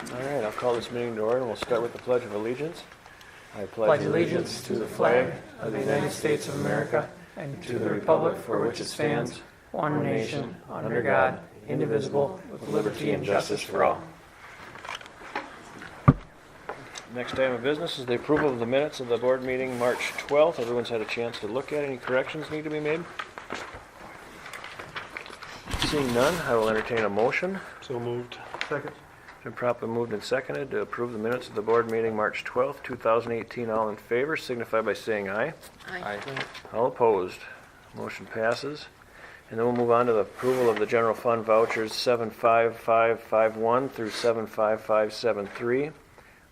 All right, I'll call this meeting to order, and we'll start with the Pledge of Allegiance. I Pledge allegiance to the flag of the United States of America and to the republic for which it stands, one nation, under God, indivisible, with liberty and justice for all. Next item of business is the approval of the minutes of the board meeting March 12th. Everyone's had a chance to look at. Any corrections need to be made? Seeing none, I will entertain a motion. So moved. Second. It's been properly moved and seconded to approve the minutes of the board meeting March 12th, 2018. All in favor signify by saying aye. Aye. All opposed. Motion passes. And then we'll move on to the approval of the general fund vouchers 75551 through 75573.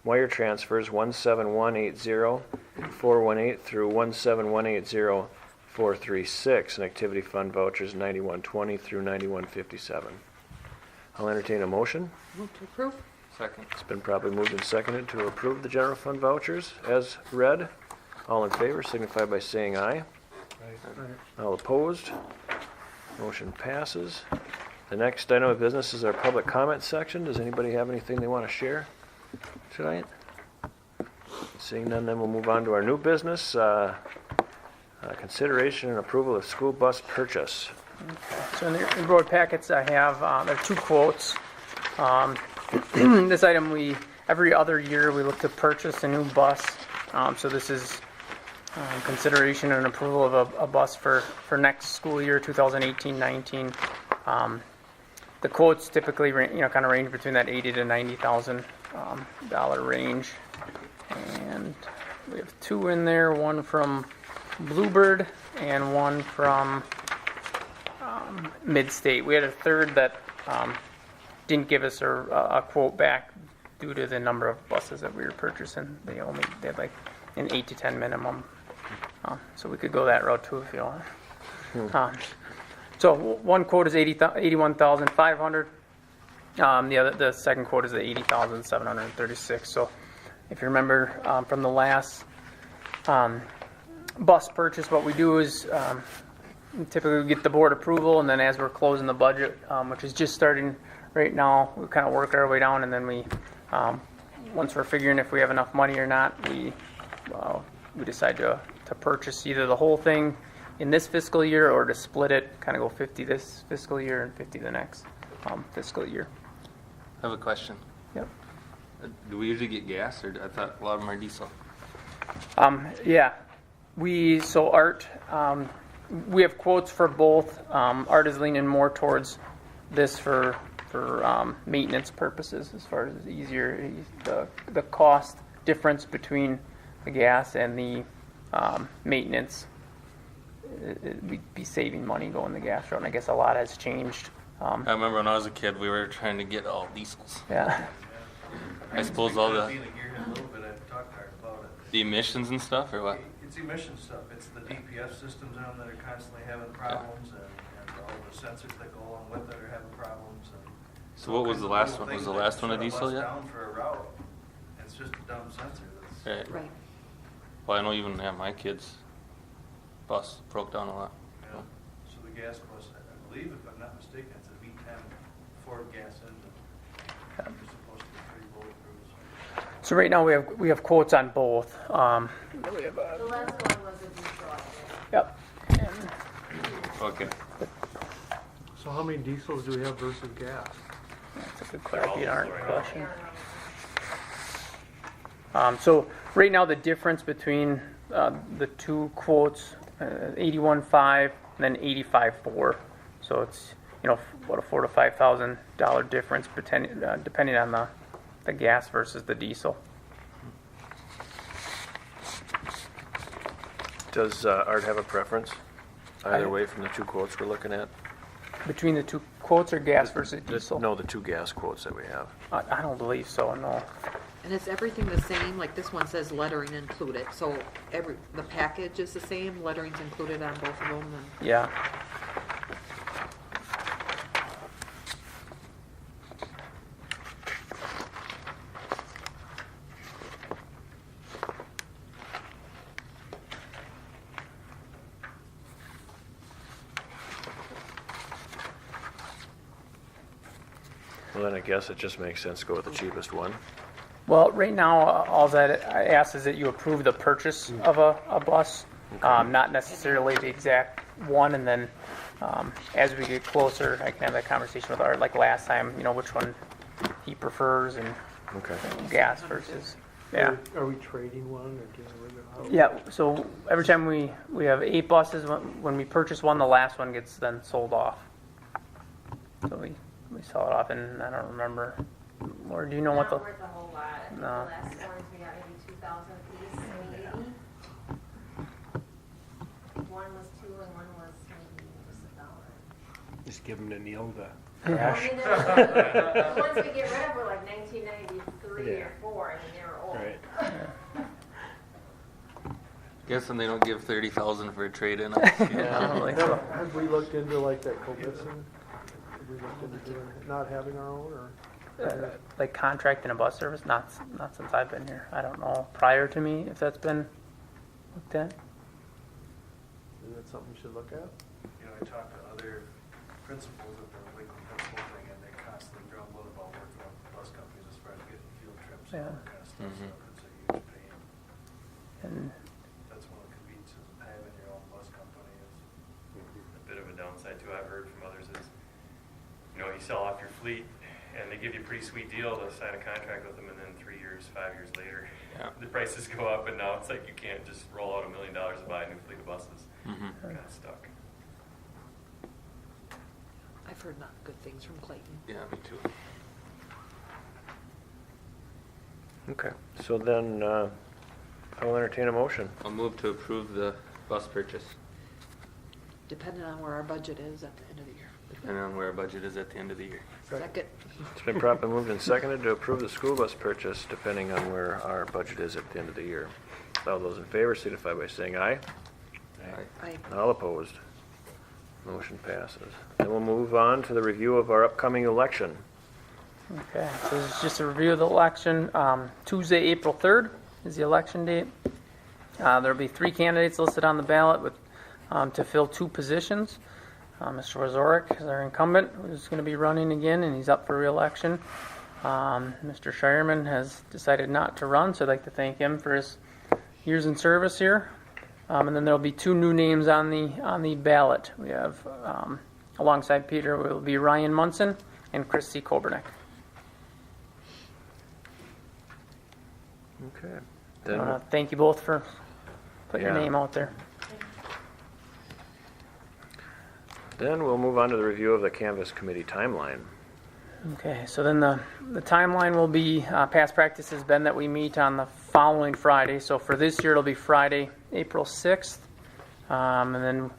Wire transfers 17180 418 through 17180 436. And activity fund vouchers 9120 through 9157. I'll entertain a motion. Move to approve. Second. It's been properly moved and seconded to approve the general fund vouchers as read. All in favor signify by saying aye. All opposed. Motion passes. The next item of business is our public comment section. Does anybody have anything they want to share tonight? Seeing none, then we'll move on to our new business. Consideration and approval of school bus purchase. So in the board packets I have, there are two quotes. This item, every other year we look to purchase a new bus. So this is consideration and approval of a bus for next school year, 2018-19. The quotes typically kind of range between that $80,000 to $90,000 dollar range. And we have two in there, one from Bluebird and one from Mid-State. We had a third that didn't give us a quote back due to the number of buses that we were purchasing. They had like an 8 to 10 minimum. So we could go that route too if you want. So one quote is $81,500. The second quote is the $80,736. So if you remember from the last bus purchase, what we do is typically we get the board approval, and then as we're closing the budget, which is just starting right now, we kind of work our way down, and then we, once we're figuring if we have enough money or not, we decide to purchase either the whole thing in this fiscal year or to split it, kind of go 50 this fiscal year and 50 the next fiscal year. I have a question. Yep. Do we usually get gas, or I thought a lot of them are diesel? Yeah. Art, we have quotes for both. Art is leaning more towards this for maintenance purposes, as far as easier the cost difference between the gas and the maintenance. We'd be saving money going the gas route, and I guess a lot has changed. I remember when I was a kid, we were trying to get all diesels. Yeah. I suppose all the Being a gearhead a little bit, I've talked to her about it. the emissions and stuff, or what? It's emission stuff. It's the DPF systems on them that are constantly having problems, and all the sensors that go along with it are having problems. And So what was the last one? Was the last one a diesel yet? Down for a route. It's just a dumb sensor. That's, Right. Right. Well, I know even my kids' bus broke down a lot. yeah. So the gas bus, I believe, if I'm not mistaken, it's a V10 Ford gas engine. They're supposed to be pretty bulletproof. So right now we have quotes on both. The last one was a diesel. Yep. Okay. So how many diesels do we have versus gas? That's a good question. So right now the difference between the two quotes, 81.5 and then 85.4. So it's about a $4,000 to $5,000 difference depending on the gas versus the diesel. Does Art have a preference? Either way from the two quotes we're looking at? Between the two quotes or gas versus diesel? No, the two gas quotes that we have. I don't believe so, no. And is everything the same? Like this one says lettering included. So the package is the same, lettering's included on both of them? And Yeah. Well, then I guess it just makes sense to go with the cheapest one. Well, right now, all that I ask is that you approve the purchase of a bus, not necessarily the exact one, and then as we get closer, I can have that conversation with Art, like last time, which one he prefers and Okay. gas versus, yeah. Are we trading one or getting rid of it? Yeah, so every time we have 8 buses, when we purchase one, the last one gets then sold off. So we sell it off, and I don't remember, or do you know what the? Not worth a whole lot. I think No. the last ones we got maybe 2,000 apiece, maybe 80. One was 2 and one was maybe just $1. Just give them to Neil to I crash. mean, the ones we get rid of were like 1993 Yeah. or 4. I mean, they were old. Right. Guessing they don't give 30,000 for a trade-in. Yeah, I don't think so. Have we looked into like that co-missing? Have we looked into doing, not having our own or? Like contracting a bus service, not since I've been here. I don't know prior to me if that's been looked at. Is that something we should look at? I talked to other principals at the Lakeland Principal thing, and they constantly grumble about working with bus companies as far as getting field trips and all that kind of stuff, so it's a huge pain. And That's one of the conveniences of having your own bus company is. A bit of a downside too, I've heard from others is, you sell off your fleet and they give you a pretty sweet deal to sign a contract with them, and then 3 years, 5 years later, Yeah. the prices go up, and now it's like you can't just roll out $1 million to buy a new fleet of buses. Kind of stuck. I've heard not good things from Clayton. Yeah, me too. Okay, so then I will entertain a motion. I'll move to approve the bus purchase, Depending on where our budget is at the end of the year. depending on where our budget is at the end of the year. Second. It's been properly moved and seconded to approve the school bus purchase depending on where our budget is at the end of the year. All those in favor signify by saying aye. All opposed. Motion passes. Then we'll move on to the review of our upcoming election. okay, so this is just a review of the election. Tuesday, April 3rd is the election date. There'll be 3 candidates listed on the ballot with to fill 2 positions. Mr. Wazorek is our incumbent, who's going to be running again, and he's up for re-election. Mr. Shireman has decided not to run, so I'd like to thank him for his years in service here. And then there'll be 2 new names on the ballot. We have, alongside Peter, will be Ryan Munson and Chris C. Kobernick. Okay. I Then, want to thank you both for putting your Yeah. name out there. then we'll move on to the review of the Canvas Committee timeline. Okay, so then the timeline will be, past practice has been that we meet on the following Friday. So for this year, it'll be Friday, April 6th. And then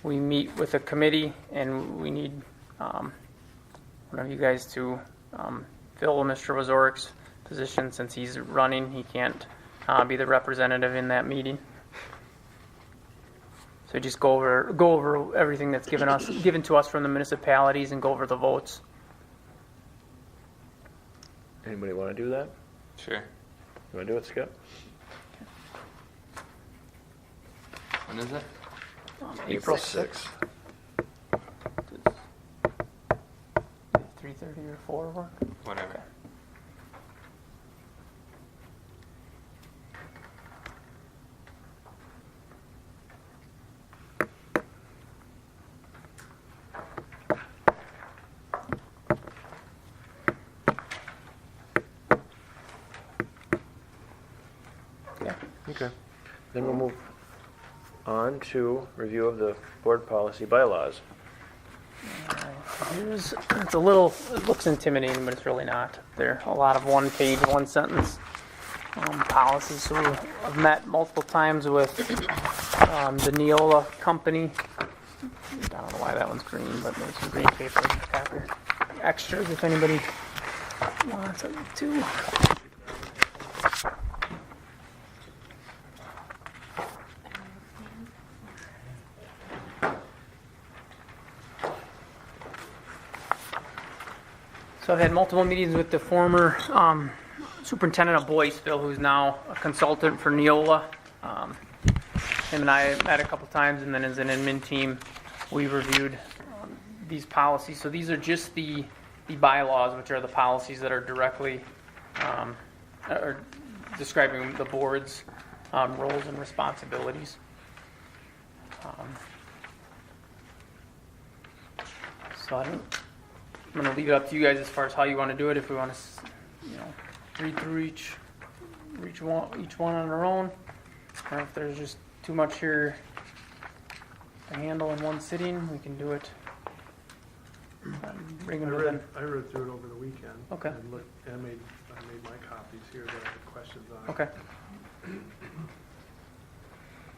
we meet with the committee, and we need one of you guys to fill Mr. Wazorek's position. Since he's running, he can't be the representative in that meeting. So just go over everything that's given to us from the municipalities and go over the votes. Anybody want to do that? Sure. You want to do it, Skip? When is it? April 6th. 3:30 or 4 work? Whatever. Yeah. Okay. Then we'll move on to review of the board policy bylaws. It's a little, it looks intimidating, but it's really not. They're a lot of one-page, one-sentence policies. So I've met multiple times with the Neola company. I don't know why that one's green, but there's some green paper after extras if anybody wants it too. So I've had multiple meetings with the former superintendent of Boyceville, who's now a consultant for Neola. Him and I met a couple times, and then as an admin team, we reviewed these policies. So these are just the the bylaws, which are the policies that are directly are describing the board's roles and responsibilities. So I'm going to leave it up to you guys as far as how you want to do it. If we want to, read through each one on our own, or if there's just too much here to handle in one sitting, we can do it. Bring them in. I read through it over the weekend. Okay. And looked, and I made my copies here that I had questions on. Okay.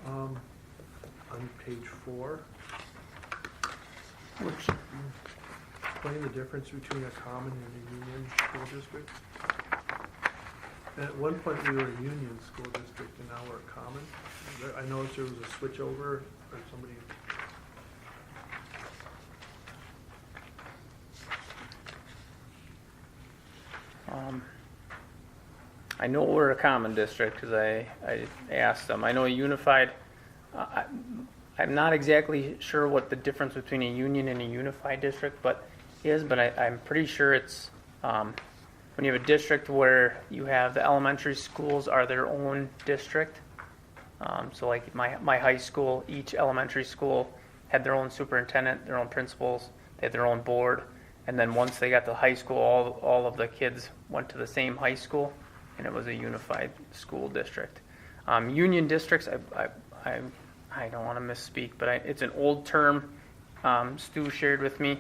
On page 4, Which, explain the difference between a common and a union school district. At one point, we were a union school district, and now we're a common. I noticed there was a switch over, or somebody. I know we're a common district because I asked them. I know a unified, I'm not exactly sure what the difference between a union and a unified district but I'm pretty sure it's when you have a district where you have the elementary schools are their own district. So like my high school, each elementary school had their own superintendent, their own principals, they had their own board. And then once they got to high school, all of the kids went to the same high school, and it was a unified school district. Union districts, I don't want to misspeak, but it's an old term Stu shared with me.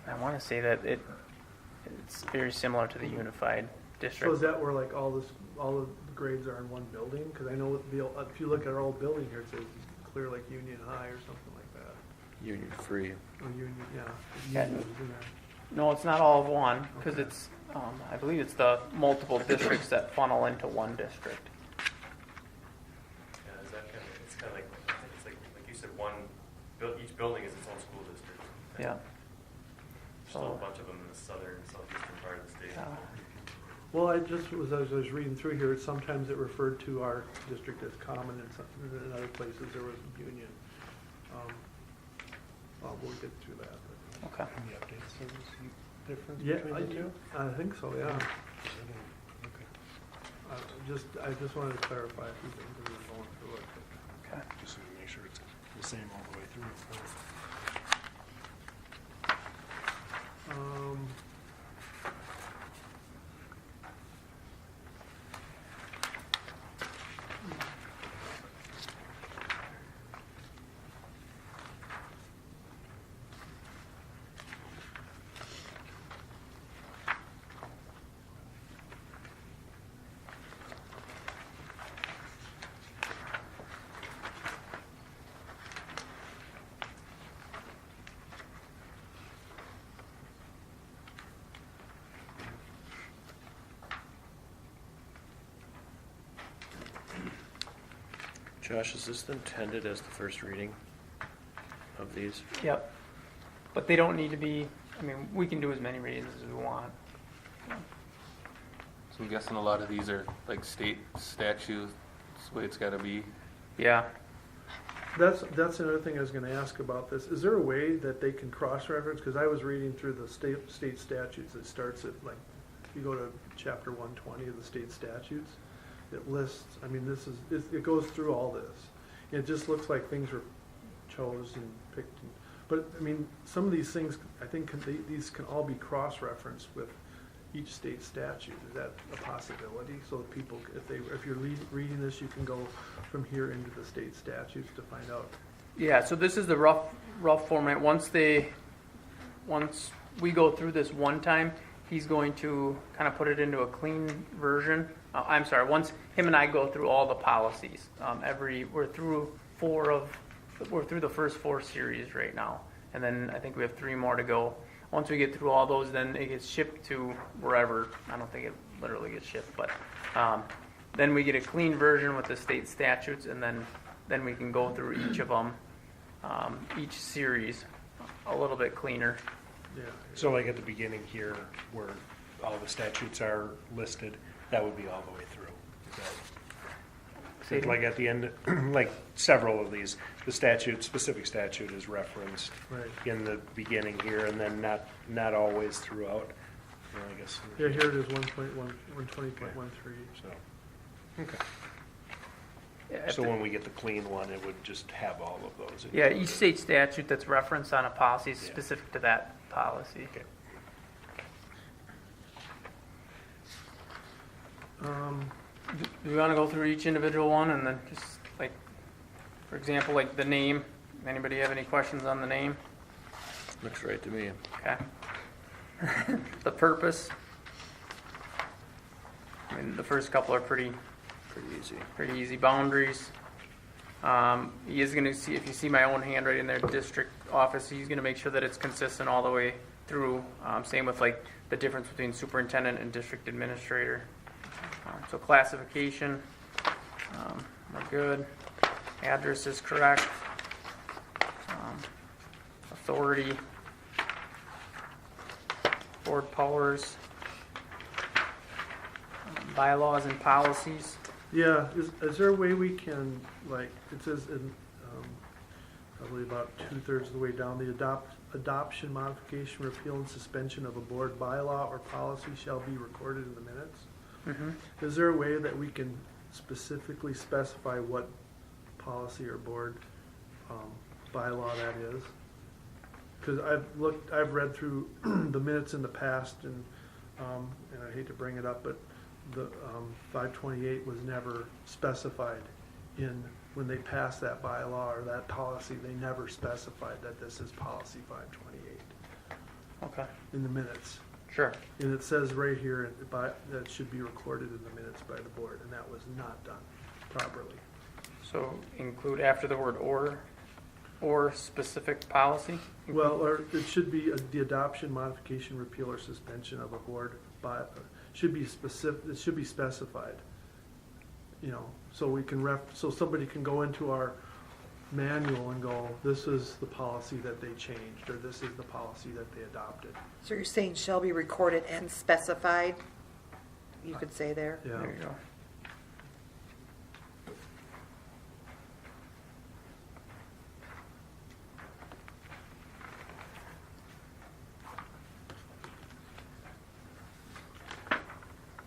I want to say that it's very similar to the unified district. So is that where like all of the grades are in one building? Because I know if you look at our old building here, it says clear like Union High or something like that. Union free. Or Union, yeah. Yeah. Union is in there. No, it's not all of one, because Okay. it's, I believe it's the multiple districts that funnel into one district. Yeah, is that kind of, it's kind of like you said, each building is its own school district. Yeah. There's still a bunch of them in the southern, southeastern part of the state. Well, as I was reading through here, sometimes it referred to our district as common, and in other places there was union. Well, we'll get through that. But. Okay. Any updates? So there's a difference Yeah, between the two? I think so. Yeah. Okay. I just wanted to clarify a few things as we were going through it. Okay. Just so we make sure it's the same all the way through. Josh, is this intended as the first reading of these? Yep. But they don't need to be, we can do as many readings as we want. So I'm guessing a lot of these are like state statutes, that's the way it's gotta be. Yeah. That's another thing I was going to ask about this. Is there a way that they can cross-reference? Because I was reading through the state statutes. It starts at like, if you go to chapter 120 of the state statutes, it lists. It goes through all this. It just looks like things were chose and picked. But some of these things, I think, these can all be cross-referenced with each state statute. Is that a possibility? So that people, if you're reading this, you can go from here into the state statutes to find out. Yeah, so this is the rough format. Once we go through this one time, he's going to kind of put it into a clean version. Once him and I go through all the policies, we're through the first 4 series right now, and then I think we have 3 more to go. Once we get through all those, then it gets shipped to wherever. I don't think it literally gets shipped, but then we get a clean version with the state statutes, and then we can go through each of them, each series, a little bit cleaner. Yeah. So like at the beginning here, where all the statutes are listed, that would be all the way through. Is that, like at the end, like several of these, the specific statute is referenced Right. in the beginning here, and then not always throughout. Yeah, I guess. Yeah, here it is, 120.13. So, okay. Yeah, So when we get the clean one, it would just have all of those. Yeah, included. each state statute that's referenced on a policy is Yeah. specific to that policy. Okay. Do we want to go through each individual one and then just like, for example, like the name? Anybody have any questions on the name? Looks right to me. Okay. The purpose. I mean, the first couple are pretty Pretty easy. boundaries. He is going to see, if you see my own handwriting there, district office, he's going to make sure that it's consistent all the way through. Same with like the difference between superintendent and district administrator. So classification, we're good. Address is correct. Authority. Board powers. Bylaws and policies. Yeah, is there a way we can, like, it says in, probably about 2/3 of the way down, the adoption, modification, repeal, and suspension of a board bylaw or policy shall be recorded in the minutes? Mm-hmm. Is there a way that we can specifically specify what policy or board bylaw that is? Because I've read through the minutes in the past, and I hate to bring it up, but the 528 was never specified in, when they passed that bylaw or that policy, they never specified that this is policy 528 Okay. in the minutes. Sure. And it says right here that should be recorded in the minutes by the board, and that was not done properly. So include after the word or specific policy? Well, or it should be the adoption, modification, repeal, or suspension of a board by, should be specific, it should be specified. You know, so we can so somebody can go into our manual and go, this is the policy that they changed, or this is the policy that they adopted. So you're saying shall be recorded and specified? You could say there? Yeah. There you go.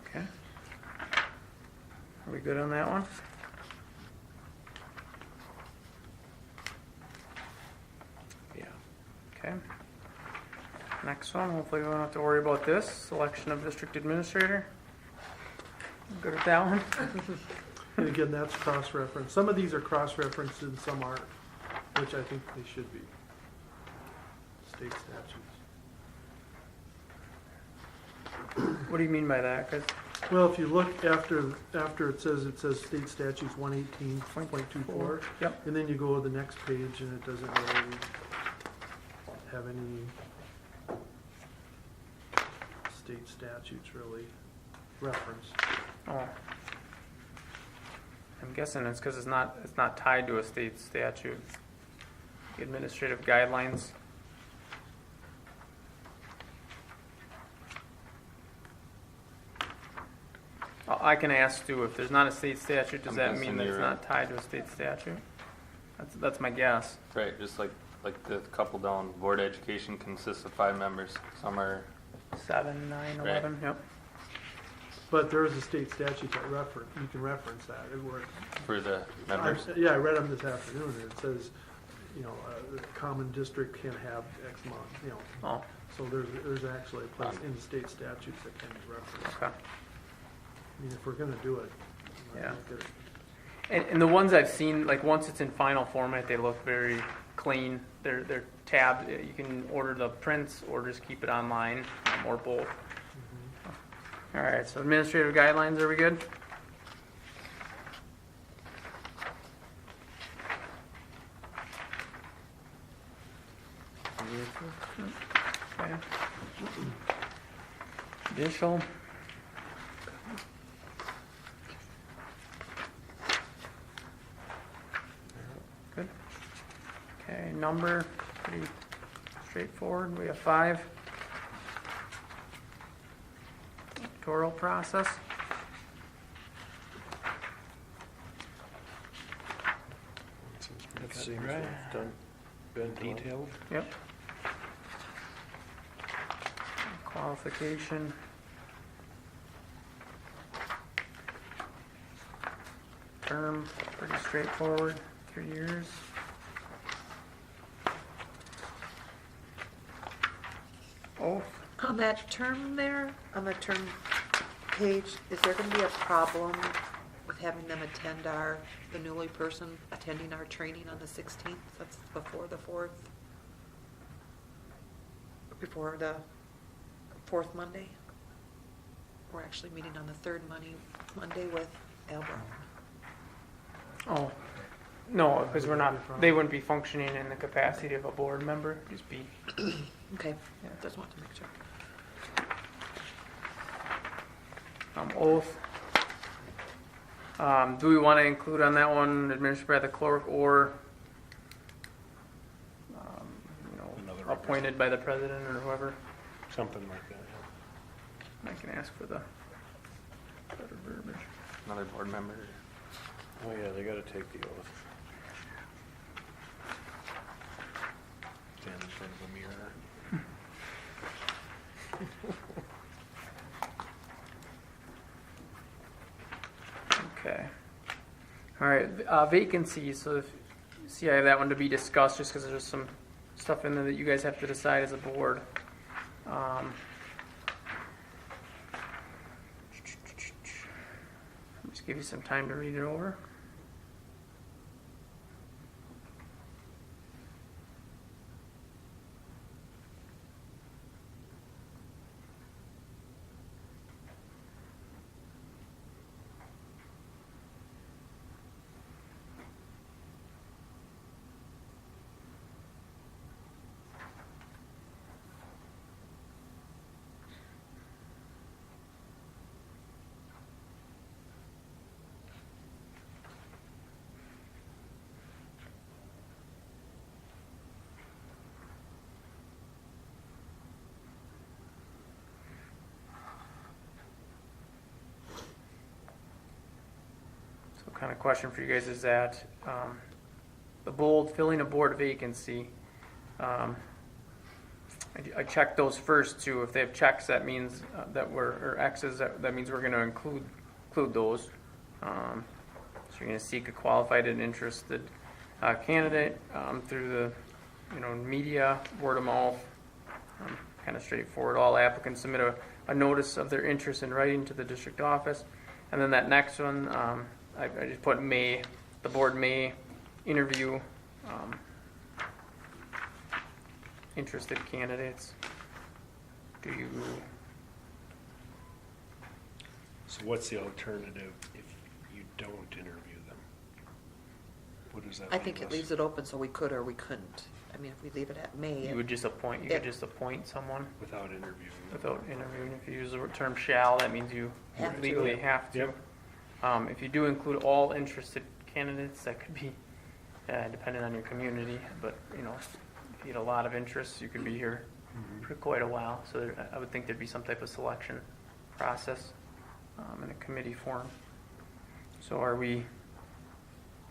Okay. Are we good on that one? Yeah. Okay. Next one, hopefully we don't have to worry about this. Selection of district administrator. Good at that one? And again, that's cross-referenced. Some of these are cross-referenced and some aren't, which I think they should be. State statutes. What do you mean by that? 'Cause Well, if you look after it says state statutes 118.24. Yep. And then you go to the next page and it doesn't really have any state statutes really referenced. Oh. I'm guessing it's because it's not tied to a state statute. Administrative guidelines. I can ask Stu, if there's not a state statute, does I'm that mean guessing that it's you're not tied to a state statute? That's my guess. Right, just like the couple down, board of education consists of 5 members. Some are, 7, 9, 11, yep. But there is a state statute that you can reference that. It works. for the members. Yeah, I read them this afternoon, and it says, you know, a common district can have X amount, you know. Oh, So there's actually a place in the state statutes that can be referenced. okay. I mean, if we're gonna do it. Yeah. make it- And the ones I've seen, like once it's in final format, they look very clean. They're tabbed. You can order the prints or just keep it online, or both. All right, so administrative guidelines, are we good? Okay. Judicial. Good. Okay, number, pretty straightforward. We have 5. Electoral process. That seems like it's been detailed. Yep. qualification. Term, pretty straightforward, 3 years. Oath, On that term there, on the term page, is there gonna be a problem with having them attend the newly person attending our training on the 16th? That's before the 4th? Before the 4th Monday? We're actually meeting on the 3rd Monday with Al Brown. oh, no, because they wouldn't be functioning in the capacity of a board member, just be, Okay, just want to make sure. oath. Do we want to include on that one administered by the clerk or, Another appointed by the president or whoever? Something like that, yeah. I can ask for the better verbiage. Another board member. Oh, yeah, they gotta take the oath. Stand in front of a mirror. Okay. All right, vacancies, so if, see, I have that one to be discussed just because there's some stuff in there that you guys have to decide as a board. Just give you some time to read it over. So kind of question for you guys is that the bold, filling a board vacancy. I checked those first two. If they have checks, that means or X's, that means we're going to include those. So you're going to seek a qualified and interested candidate through the media, word of mouth. Kind of straightforward. All applicants submit a notice of their interest in writing to the district office. And then that next one, I just put may, the board may interview interested candidates. Do you, So what's the alternative if you don't interview them? What does that I leave think it us? leaves it open so we could or we couldn't. I mean, if we leave it at may. you would just appoint, could just appoint someone Without interviewing them? without interviewing. If you use the term shall, that means you Have to. legally have to. Yep. If you do include all interested candidates, that could be dependent on your community, but if you get a lot of interest, you could be here for quite a while. So I would think there'd be some type of selection process in a committee form. So are you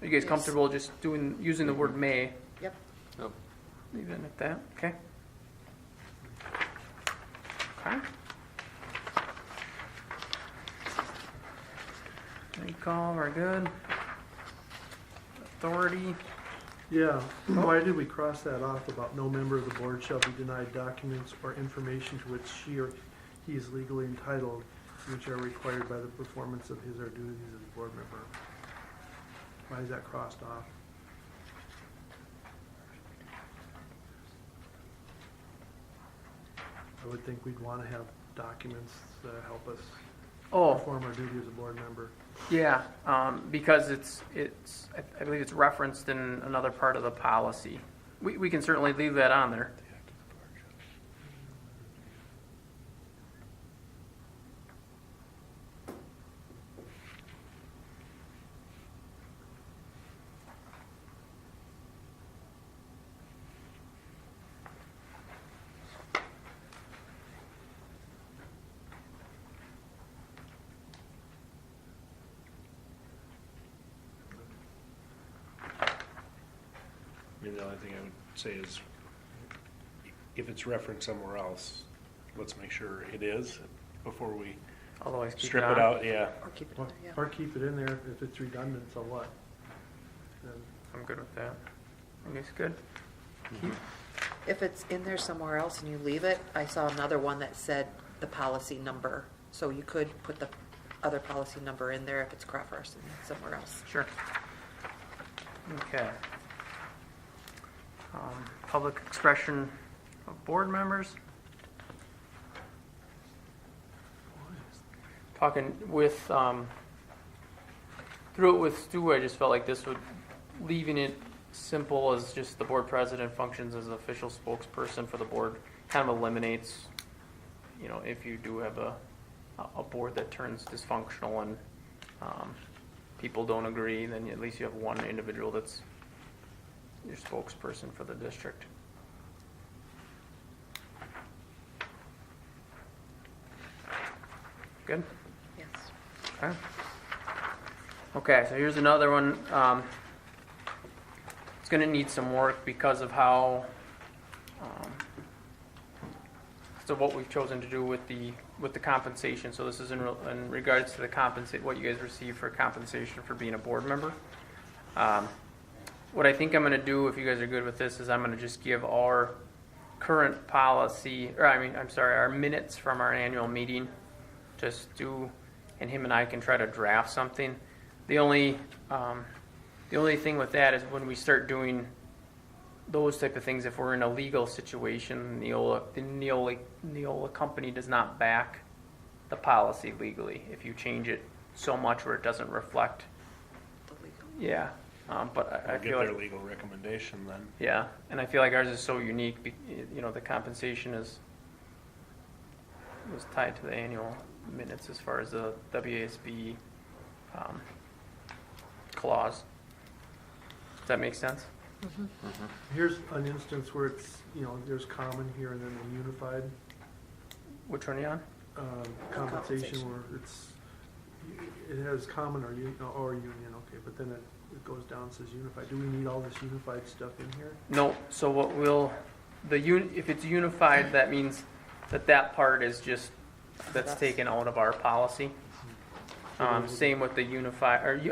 guys Yes. comfortable just using the word may? Yep. Yep. Leave it at that, okay? Okay. Recall, we're good. Authority, Yeah, why did we cross that off about no member of the board shall be denied documents or information to which she or he is legally entitled, which are required by the performance of his or duties as a board member? Why is that crossed off? I would think we'd want to have documents that help us perform our duty as a board member. yeah, because I believe it's referenced in another part of the policy. We can certainly leave that on there. I mean, the only thing I would say is, if it's referenced somewhere else, let's make sure it is before we Otherwise, keep strip it it on. out, yeah. Or keep it in there, yeah. Or keep it in there if it's redundant, so what? Then I'm good with that. I guess good. If it's in there somewhere else and you leave it, I saw another one that said the policy number. So you could put the other policy number in there if it's cross-referenced somewhere else. Sure. Okay. Public expression of board members. Talking with, through it with Stu, I just felt like this would, leaving it simple as just the board president functions as official spokesperson for the board, kind of eliminates, you know, if you do have a board that turns dysfunctional and people don't agree, then at least you have one individual that's your spokesperson for the district. Good? Yes. Okay. Okay, so here's another one. It's going to need some work because of how, so what we've chosen to do with the compensation. So this is in regards to the what you guys receive for compensation for being a board member. What I think I'm going to do, if you guys are good with this, is I'm going to just give our current policy, or our minutes from our annual meeting. Just do, and him and I can try to draft something. The only thing with that is when we start doing those type of things, if we're in a legal situation, the Neola company does not back the policy legally if you change it so much where it doesn't reflect. The legal. Yeah, but I We'll get feel their like, legal recommendation then. yeah, and I feel like ours is so unique. You know, the compensation was tied to the annual minutes as far as the WASB clause. Does that make sense? here's an instance where it's, there's common here and then the unified Which one are you on? compensation where it has common or union, okay, but then it goes down and says unified. Do we need all this unified stuff in here? No. So what if it's unified, that means that part is just that's taken out of our policy. Same with the unified,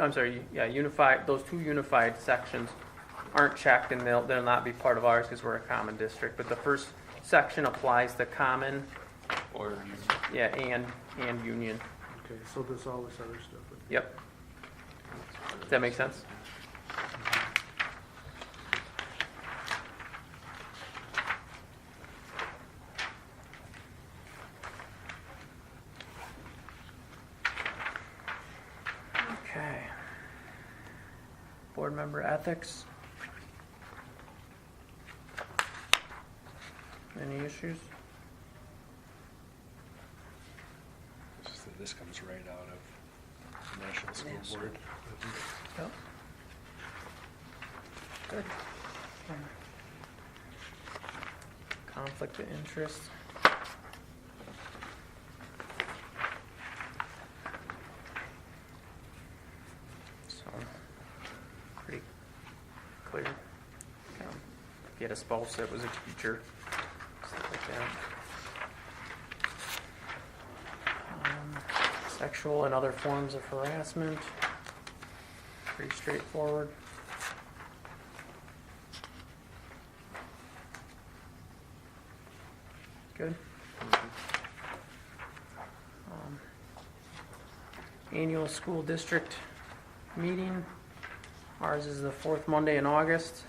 unified. Those two unified sections aren't checked, and they'll not be part of ours because we're a common district. But the first section applies to common, Or yeah, and union. Okay, so there's all this other stuff. Yep. Does that make sense? Okay. Board member ethics. Any issues? It's just that this comes right out of the National School Board. Yep. Good. Conflict of interest. So, pretty clear. If you had a spouse that was a teacher, stuff like that. Sexual and other forms of harassment. Pretty straightforward. Good. Annual school district meeting. Ours is the fourth Monday in August.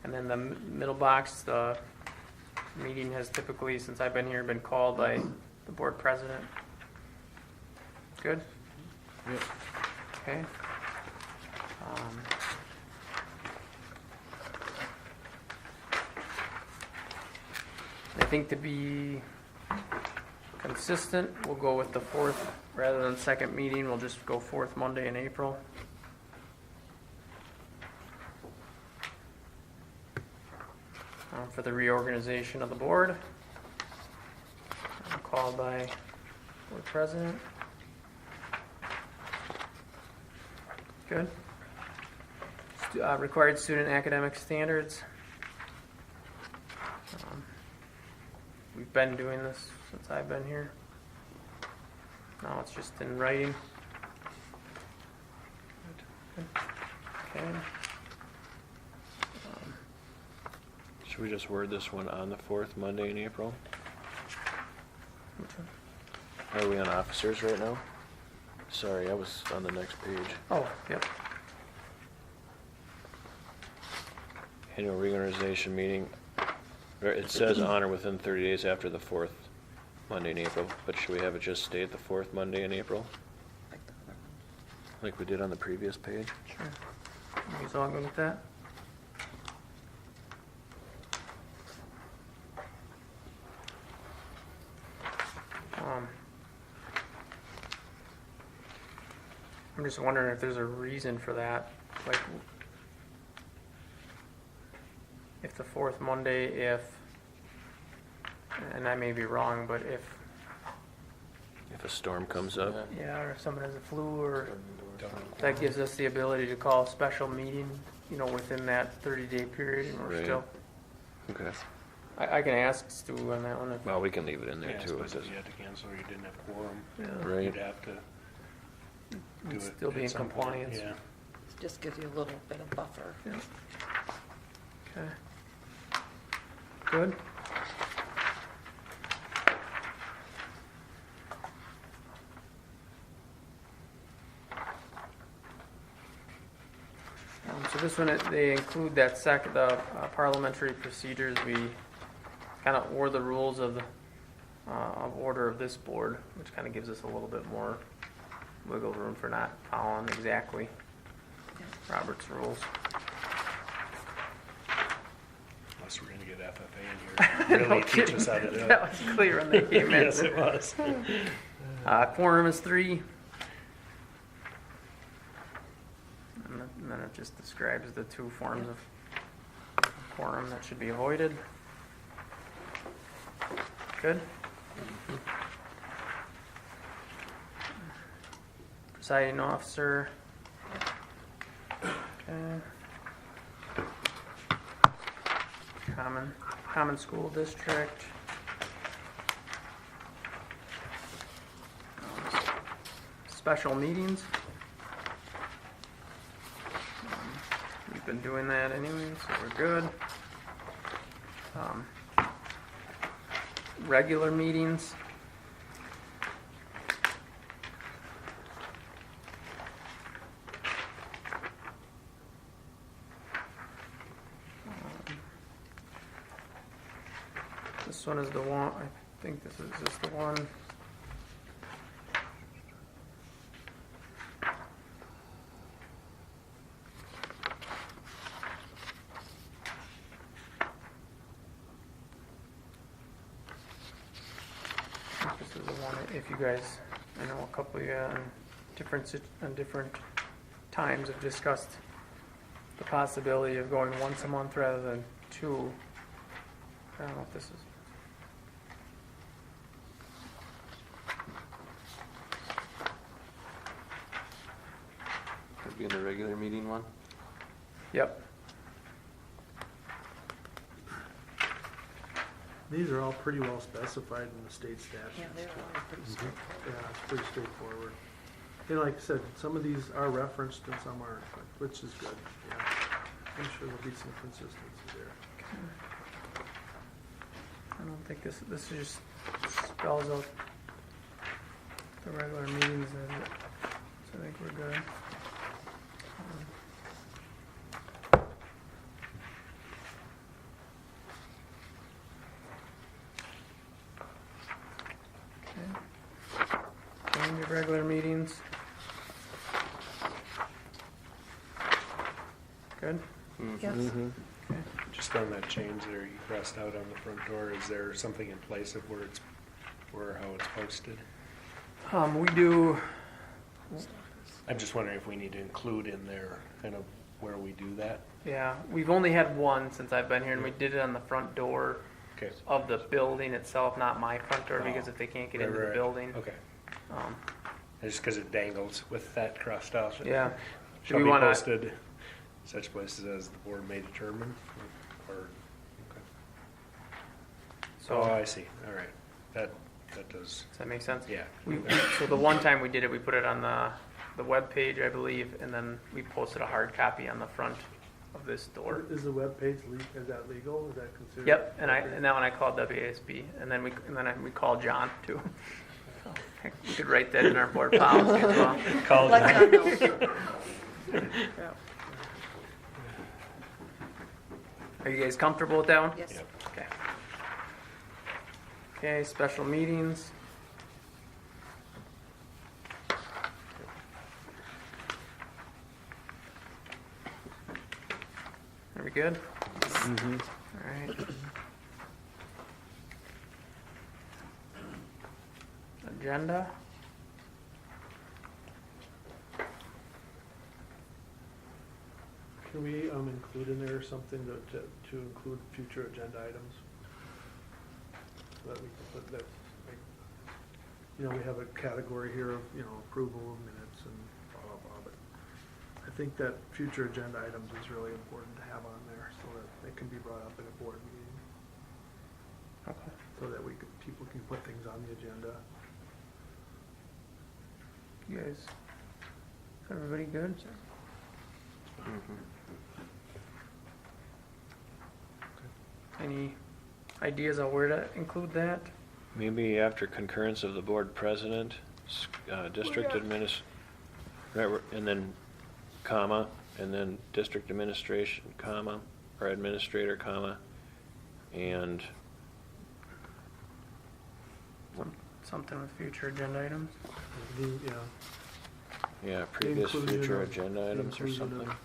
And then the middle box, the meeting has typically, since I've been here, been called by the board president. Good? Yep. Okay. I think to be consistent, we'll go with the fourth, rather than second meeting, we'll just go fourth Monday in April. For the reorganization of the board. Called by board president. Good. Required student academic standards. We've been doing this since I've been here. Now it's just in writing. Okay. Should we just word this one on the 4th Monday in April? Which one? Are we on officers right now? Sorry, I was on the next page. Oh, yep. Annual reorganization meeting. It says on or within 30 days after the 4th Monday in April, but should we have it just stay at the 4th Monday in April? Like the other one. Like we did on the previous page? Sure. You guys all good with that? I'm just wondering if there's a reason for that, like, if the 4th Monday, and I may be wrong, but if If a storm comes up? or if someone has a flu, or that gives us the ability to call a special meeting, within that 30-day period, and we're Right. still, Okay. I can ask Stu on that one if, Well, we can leave it in there Yeah, I too. suppose It if you had to cancel or you didn't have quorum, Right. you'd have to do it. still be at in some point. compliance. Yeah. It just gives you a little bit of buffer. Yeah. Okay. Good. So this one, they include that the parliamentary procedures. We kind of or the rules of order of this board, which kind of gives us a little bit more wiggle room for not following exactly Robert's rules. Unless we're gonna get FFA in here, really teach us how to do it. That was clear when they came in. Yes, it was. Quorum is 3. And then it just describes the 2 forms of quorum that should be avoided. Good. Presiding officer. Okay. Common school district. Special meetings. We've been doing that anyway, so we're good. Regular meetings. This one is the one, I think this is the one. This is the one, if you guys, I know a couple of you on different times have discussed the possibility of going once a month rather than 2. I don't know if this is. Could be in the regular meeting one. Yep. These are all pretty well specified in the state statutes. Yeah, they're all pretty straightforward. Yeah, it's pretty straightforward. Like I said, some of these are referenced and some aren't, which is good, yeah. I'm sure there'll be some consistency there. I don't think this just spells out the regular meetings, so I think we're good. Change of regular meetings. Good? Yes. Okay. Just on that change there, you crossed out on the front door, is there something in place of where how it's posted? We do, I'm just wondering if we need to include in there kind of where we do that. yeah, we've only had one since I've been here, and we did it on the front door Okay. of the building itself, not my front door, because Oh. if they can't get Right, into the right. building. Okay, Um, just because it dangles with that crossed off. Yeah, Shall we be wanna- posted such places as the board may determine, or, okay. So, Oh, I see, all right. That does, does that make sense? yeah. So the one time we did it, we put it on the web page, I believe, and then we posted a hard copy on the front of this door. Is the webpage, is that legal? Is that considered? Yep, and okay? that one I called WASB, and then we called John too. So, heck, we could write that in our board policy as well. Call Let it. John know. Are you guys comfortable with that one? Yes. Yep. Okay. Okay, special meetings. Are we good? Mm-hmm. All right. Agenda. Can we include in there something to include future agenda items? So that we can put that, like, we have a category here of, approval of minutes and blah, blah, blah, but I think that future agenda items is really important to have on there so that they can be brought up in a board meeting, Okay. so that people can put things on the agenda. You guys, is everybody good? Any ideas on where to include that? Maybe after concurrence of the board president, district and then comma, and then district administration, comma, or administrator, comma, and Something with future agenda items? yeah, previous Inclusion future of- agenda items or inclusion something. of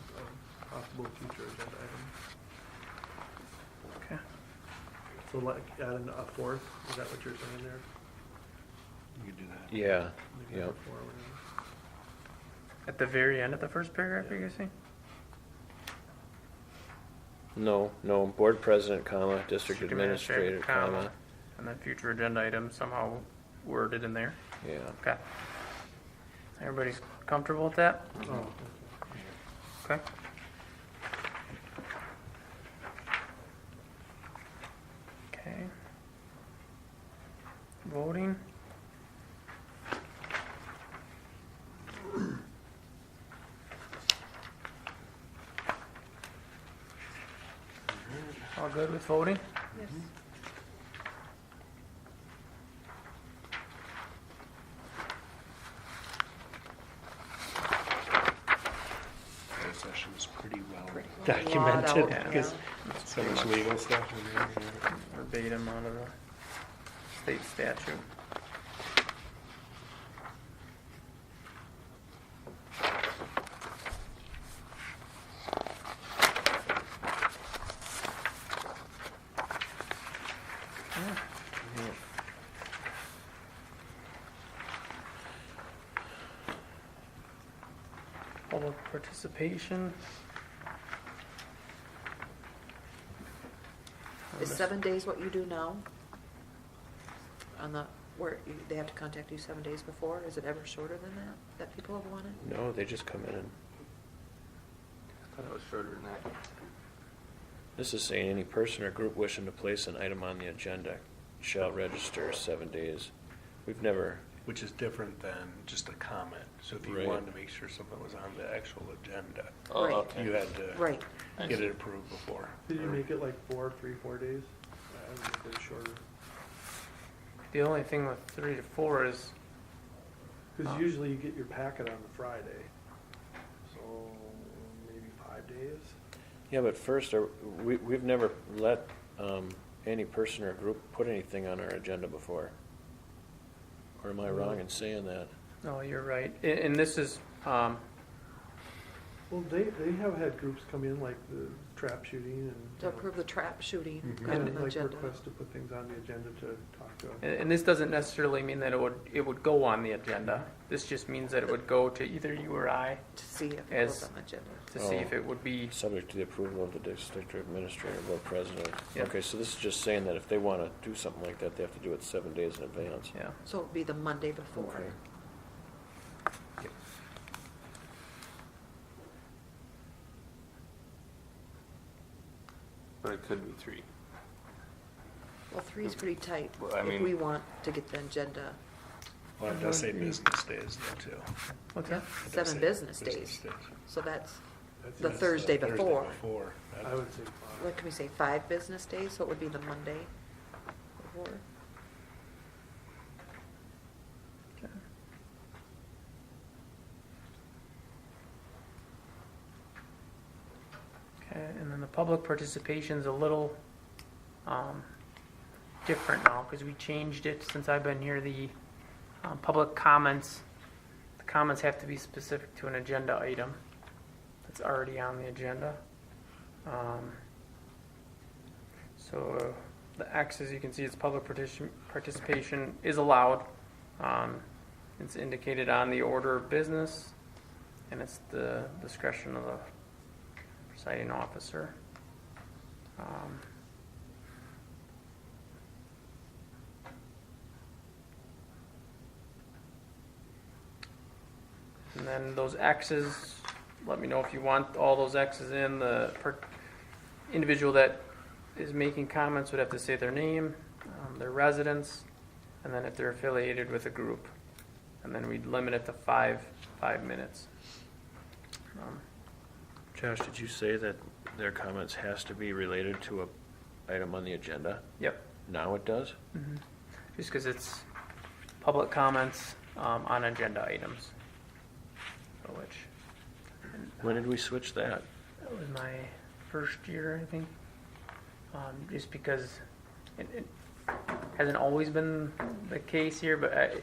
possible future agenda items. Okay. So like add a fourth, is that what you're saying there? You could do that. Yeah, Maybe yeah. number four, whatever. At the very end of the first paragraph, you guys saying? No, board president, comma, district administrator, comma, And then future agenda items somehow worded in there. yeah. Okay. Everybody's comfortable with that? Oh, Okay. Okay. Voting. All good with voting? Yes. Closed session is pretty well Pretty well documented, laid out, because yeah. so much legal stuff in there. yeah. Verbatim out of the state statute. Public participation. Is 7 days what you do now? They have to contact you 7 days before? Is it ever shorter than that people have wanted? No, they just come in and, I thought it was shorter than that. this is saying any person or group wishing to place an item on the agenda shall register 7 days. We've never, Which is different than just a comment. So if you Right. wanted to make sure something was on the actual agenda, Oh, Right. okay. you had to Right. I get see. it approved before. did you make it like 4 days? I would make it shorter. The only thing with 3 to 4 is, Because usually you get your packet on the Friday, so maybe 5 days? yeah, but first, we've never let any person or group put anything on our agenda before. Or am I wrong in saying that? no, you're right. And this is, Well, they have had groups come in, like the trap shooting and. To approve the trap shooting Mhm. on And the like agenda. request to put things on the agenda to talk to. and this doesn't necessarily mean that it would go on the agenda. This just means that it would go to either you or I To see if it As- was on the agenda. to see if it would be, Subject to the approval of the district administrator, board president. Yeah. Okay, so this is just saying that if they want to do something like that, they have to do it 7 days in advance. yeah. So it'd be the Monday before. Okay. But it could be 3. Well, 3 is pretty tight, Well, I if mean- we want to get the agenda, Well, it does say business days though, too. What's that? It does 7 say business days. So that's the That's Thursday before. before. I would say 5. What can we say, 5 business days, so it would be the Monday before? Okay, and then the public participation's a little different now because we changed it since I've been here. The public comments, the comments have to be specific to an agenda item that's already on the agenda. So the X, as you can see, it's public participation is allowed. It's indicated on the order of business, and it's the discretion of the presiding officer. And then those X's, let me know if you want all those X's in. The individual that is making comments would have to say their name, their residence, and then if they're affiliated with a group. And then we'd limit it to 5 minutes. Josh, did you say that their comments has to be related to a item on the agenda? Yep. Now it does? Just because it's public comments on agenda items. So When did we switch that? that was my first year, I think. Just because it hasn't always been the case here, but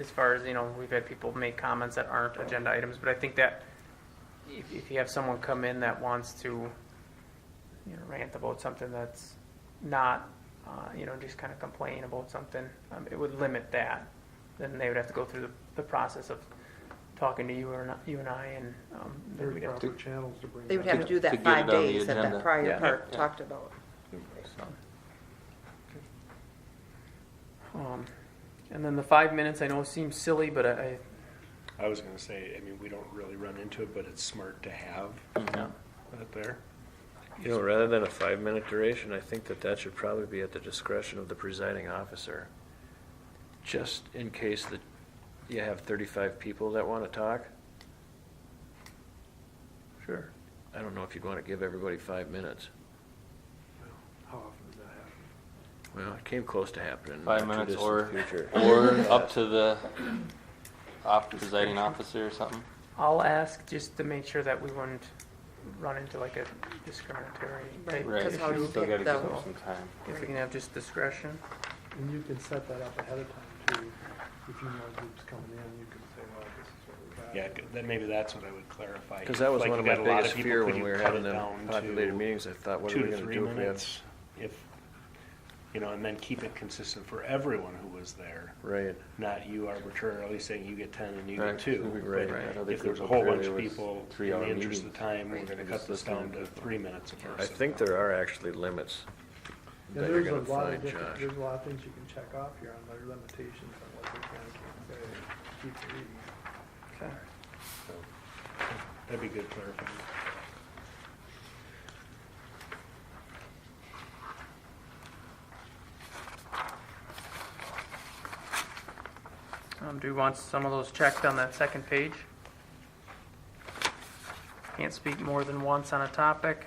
as far as, we've had people make comments that aren't agenda items, but I think that if you have someone come in that wants to, rant about something that's not, just kind of complain about something, it would limit that. Then they would have to go through the process of talking to you and I, and then There's we'd have to. proper channels to bring They would that have up. to do To that get 5 it on the days that agenda. that prior Yeah. part Yeah. talked about. And then the 5 minutes, I know seems silly, but I was gonna say, we don't really run into it, but it's smart to have Yeah. that there. Rather than a 5-minute duration, I think that should probably be at the discretion of the presiding officer. Just in case that you have 35 people that want to talk. sure. I don't know if you'd want to give everybody 5 minutes. How often does that happen? Well, it came close to happening. in 5 the minutes not too distant future. or up to the presiding officer or something. I'll ask just to make sure that we wouldn't run into like a discriminatory type Right. Because how do you Still pick gotta give those? them some time. If we can have just discretion. And you can set that up ahead of time too. If you know a group's coming in, you can say, well, this is what we got. Yeah, then maybe that's what I would clarify. Because that was Like, one of you my got a lot biggest people, fear could when you we were cut having it them down populated to meetings. I thought, what are 2 we to going to 3 do if we have... minutes? And then keep it consistent for everyone who was there. Right. Not you arbitrarily saying you get 10 and you Right. get 2. Right. But That other if there's a group whole up there, bunch there of was people, in 3-hour the interest of meetings. time, we're Right. gonna cut this down to 3 minutes a person. I think there are actually limits Yeah, that you're there's a going to lot of find, different, Josh. there's a lot of things you can check off here on their limitations on what they can and can't say. Keep reading. Okay. So, that'd be good clarifying. Do we want some of those checked on that second page? Can't speak more than once on a topic.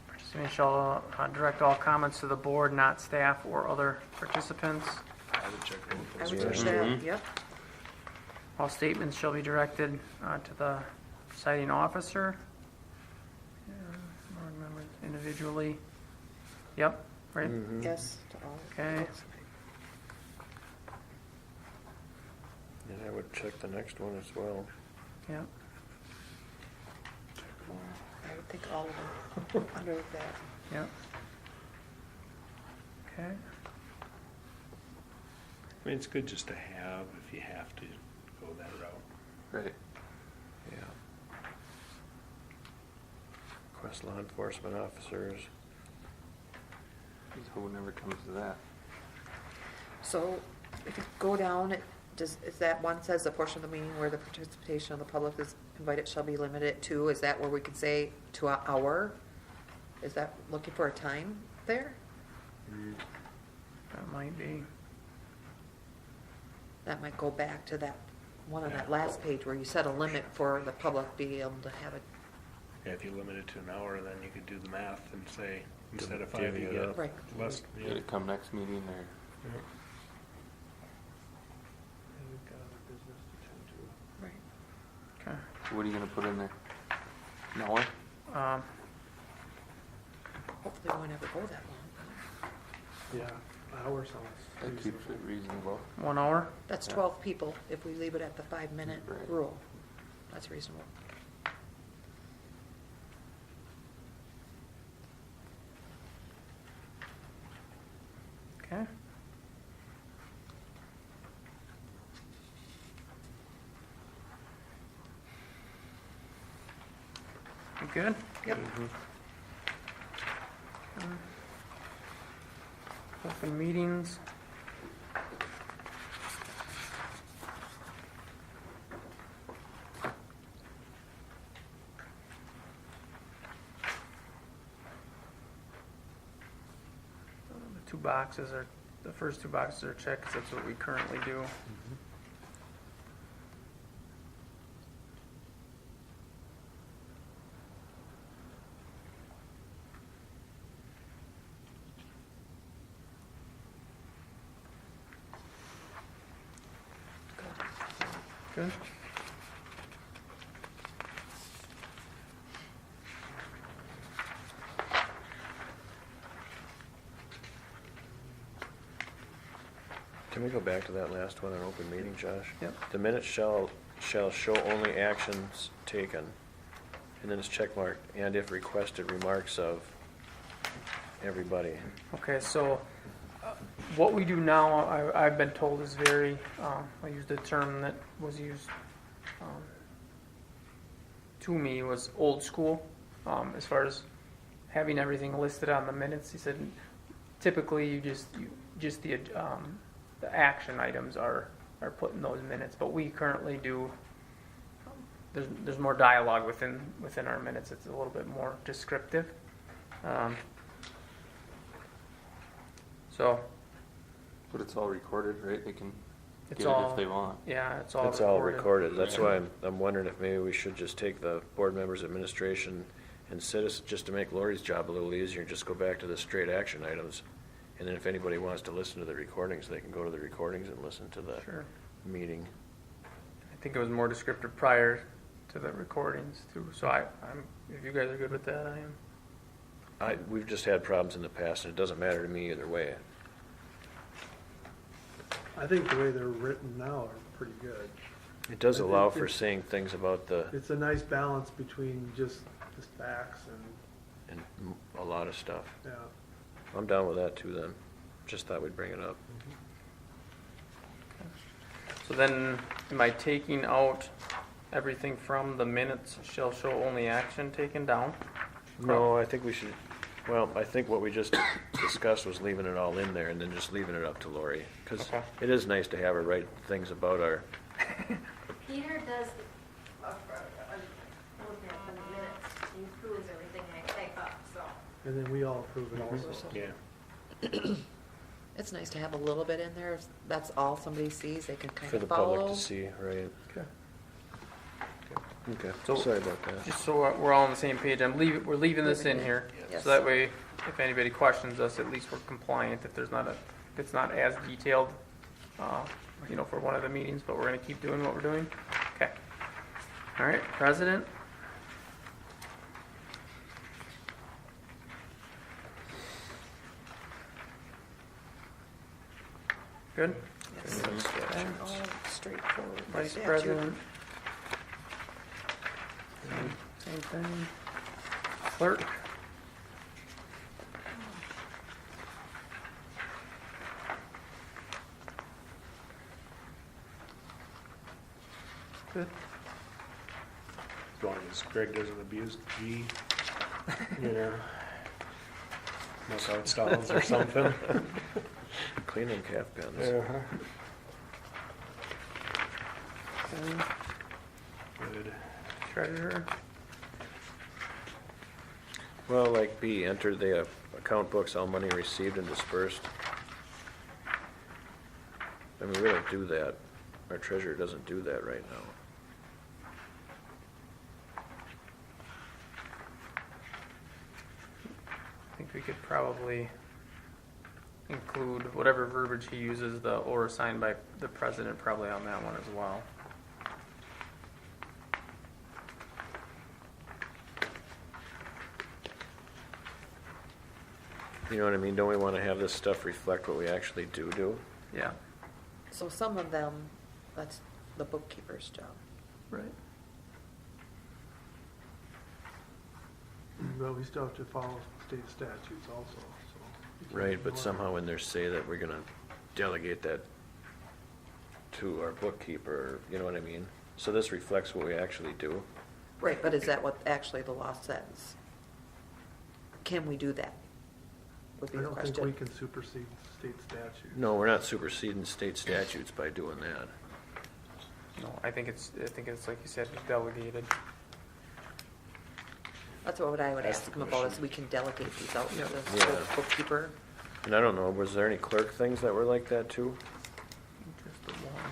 Participant shall direct all comments to the board, not staff or other participants. I would check both I those. would first. check that, Mhm. yep. All statements shall be directed to the presiding officer. Board members individually. Yep, right? Mhm. Yes to all. Okay. And I would check the next one as well. Yep. I would think all of them under that. Yep. Okay. It's good just to have if you have to go that route. Right. Yeah. Request law enforcement officers. Who never comes to that? So if you go down, is that one says the portion of the meeting where the participation of the public is invited shall be limited to, is that where we can say to an hour? Is that looking for a time there? That might be. That might go back to that one on that last page where you set a limit for the public being able to have it. Yeah, if you limit it to an hour, then you could do the math and say, instead of 5, Divvy you it get up. Right. less. Did Yeah. it come next meeting or? Yeah. And we've got other business to tend to. Right. Okay. So what are you gonna put in there? An hour? Hopefully we won't ever go that long. Yeah, an hour sounds That keeps it reasonable. 1 hour? That's 12 people if we leave it at the 5-minute Right. rule. That's reasonable. Okay. You good? Yep. Open meetings. The 2 boxes are, the first 2 boxes are checked 'cause that's what we currently do. Good. Can we go back to that last one on open meeting, Josh? Yep. The minutes shall show only actions taken, and then it's check marked, and if requested, remarks of everybody. Okay, so what we do now, I've been told is very, I used a term that was used to me was old school, as far as having everything listed on the minutes. He said typically you just the action items are put in those minutes, but we currently do. There's more dialogue within our minutes. It's a little bit more descriptive. So But it's all recorded, right? They can it's get it all if they want. Yeah, it's all It's recorded. all recorded. That's Right. why I'm wondering if maybe we should just take the board members, administration, and citizens, just to make Lori's job a little easier, and just go back to the straight action items. And then if anybody wants to listen to the recordings, they can go to the recordings and listen to the Sure. meeting. I think it was more descriptive prior to the recordings too. So I'm if you guys are good with that, I am. We've just had problems in the past, and it doesn't matter to me either way. I think the way they're written now are pretty good. It does I think allow for it's- saying things about the, It's a nice balance between just facts and, and a lot of stuff. yeah. I'm down with that too then. Just thought we'd bring it up. So then, am I taking out everything from the minutes shall show only action taken down? No, I think we should, well, I think what we just discussed was leaving it all in there and then just leaving it up to Lori. Because Okay. it is nice to have her write things about our, Peter does, looking at the minutes, he approves everything I type up, so. And then we all approve it also. Yeah. It's nice to have a little bit in there. If that's all somebody sees, they can kind for of the follow. public to see, right? Okay. Okay, So- sorry about that. Just so we're all on the same page, we're leaving this in here. Yes. So that way, if anybody questions us, at least we're compliant. If it's not as detailed, for one of the meetings, but we're gonna keep doing what we're doing. Okay. All right, President? Good? Yes. Okay. And all straightforward. Vice statute. President? Same thing. Clerk? Good. As long as Greg doesn't abuse G, knockout stalls or something. Clean them calf pens. Uh-huh. Okay. Good. Treasurer? Well, like B, enter the account books, all money received and dispersed. I mean, we don't do that. Our treasurer doesn't do that right now. I think we could probably include whatever verbiage he uses, the or signed by the president, probably on that one as well. You know what I mean? Don't we want to have this stuff reflect what we actually do? Yeah. So some of them, that's the bookkeeper's job. Right. But we still have to follow state statutes also, so. Right, but somehow in there say that we're gonna delegate that to our bookkeeper, you know what I mean? So this reflects what we actually do. Right, but is that what actually the law says? Can we do that? Would be I the don't think question. we can supersede state statutes. No, we're not superseding state statutes by doing that. No, I think it's like you said, delegated. That's what I would That's ask the him about, is question. we can delegate these out to Yeah. the Yeah. bookkeeper. And I don't know, was there any clerk things that were like that too? Just the one.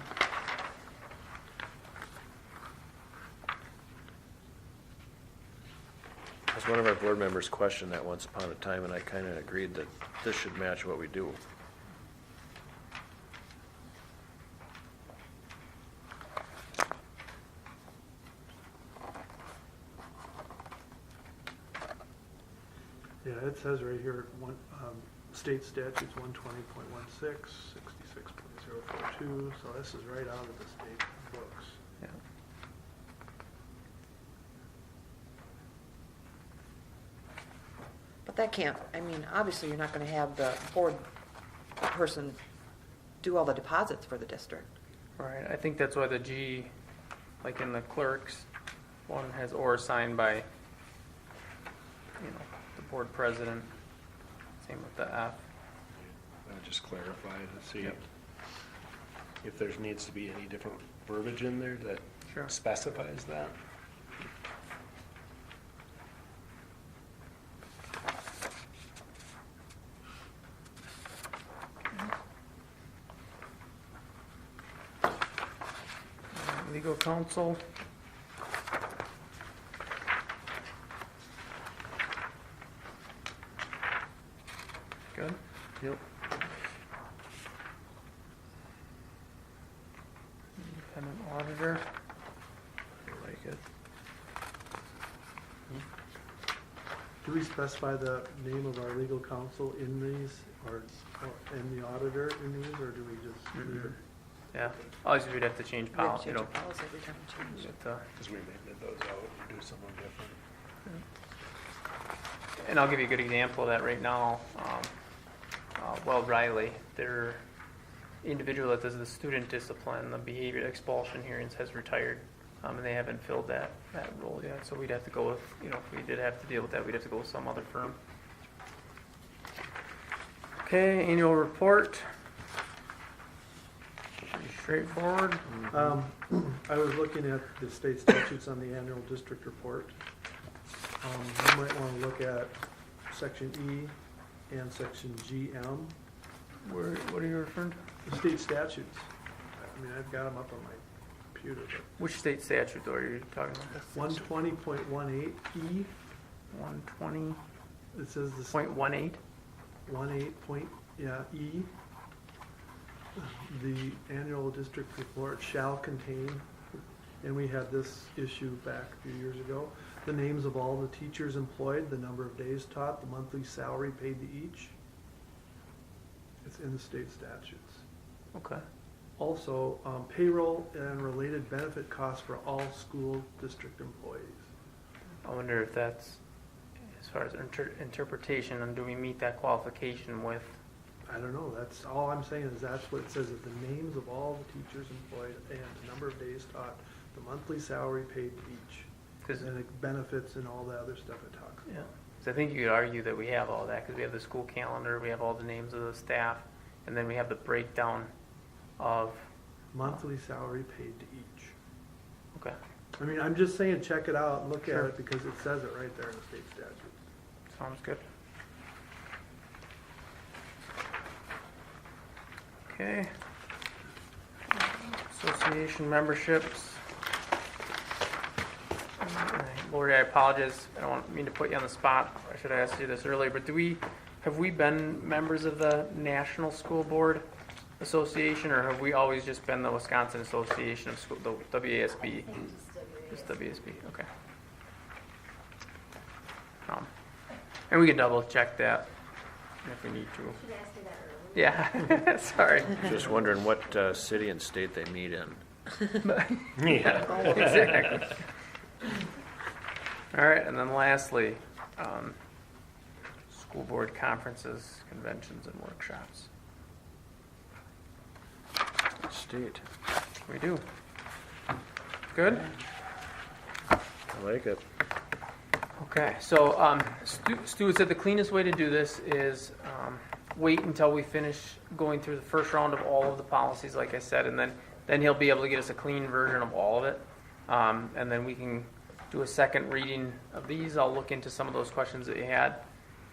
As one of our board members questioned that once upon a time, and I kind of agreed that this should match what we do. Yeah, it says right here, state statutes 120.16, 66.042, so this is right out of the state books. Yeah. But that can't, I mean, obviously, you're not gonna have the board person do all the deposits for the district. Right, I think that's why the G, like in the clerks, one has or signed by, you know, the board president. Same with the F. Just clarify to see Yep. if there needs to be any different verbiage in there that Sure. specifies that. Legal counsel. Good. Yep. Independent auditor. I like it. Do we specify the name of our legal counsel in these, or in the auditor in these, or do we just leave it? Yeah, obviously we'd have to change We have policy, to you change know. our policy every time we change. we'd have to- Because we may bid those out and do something different. And I'll give you a good example of that right now. Well, Riley, their individual that does the student discipline, the behavior expulsion hearings has retired. And they haven't filled that role yet, so we'd have to go with, you know, if we did have to deal with that, we'd have to go with some other firm. Okay, annual report. Pretty straightforward. I was looking at the state statutes on the annual district report. You might want to look at section E and section GM, What are you referring to? the state statutes. I mean, I've got them up on my computer, but Which state statute though are you talking about? 120.18 E, 120.18? it says the 18 point, yeah, E. The annual district report shall contain, and we had this issue back a few years ago, the names of all the teachers employed, the number of days taught, the monthly salary paid to each. It's in the state statutes. Okay. Also, payroll and related benefit costs for all school district employees. I wonder if that's, as far as interpretation, and do we meet that qualification with, I don't know, that's, all I'm saying is that's what it says, is the names of all the teachers employed and the number of days taught, the monthly salary paid to each. because, And it benefits and all the other stuff it talks yeah. about. 'Cause I think you could argue that we have all that, because we have the school calendar, we have all the names of the staff, and then we have the breakdown of, Monthly salary paid to each. okay, I mean, I'm just saying, check it out and look at Sure. it because it says it right there in the state statute. Sounds good. Okay. Association memberships. Lori, I apologize. I don't mean to put you on the spot. I should have asked you this earlier, but have we been members of the National School Board Association, or have we always just been the Wisconsin Association of School, the WASB? Just WASB, okay. And we can double check that if we need to. Should ask you that earlier. Yeah, sorry. Just wondering what city and state they meet in. Yeah. Exactly. All right, and then lastly, school board conferences, conventions, and workshops. State. We do. Good? I like it. Okay, so Stu said the cleanest way to do this is wait until we finish going through the first round of all of the policies, like I said, and then he'll be able to get us a clean version of all of it. And then we can do a second reading of these. I'll look into some of those questions that you had,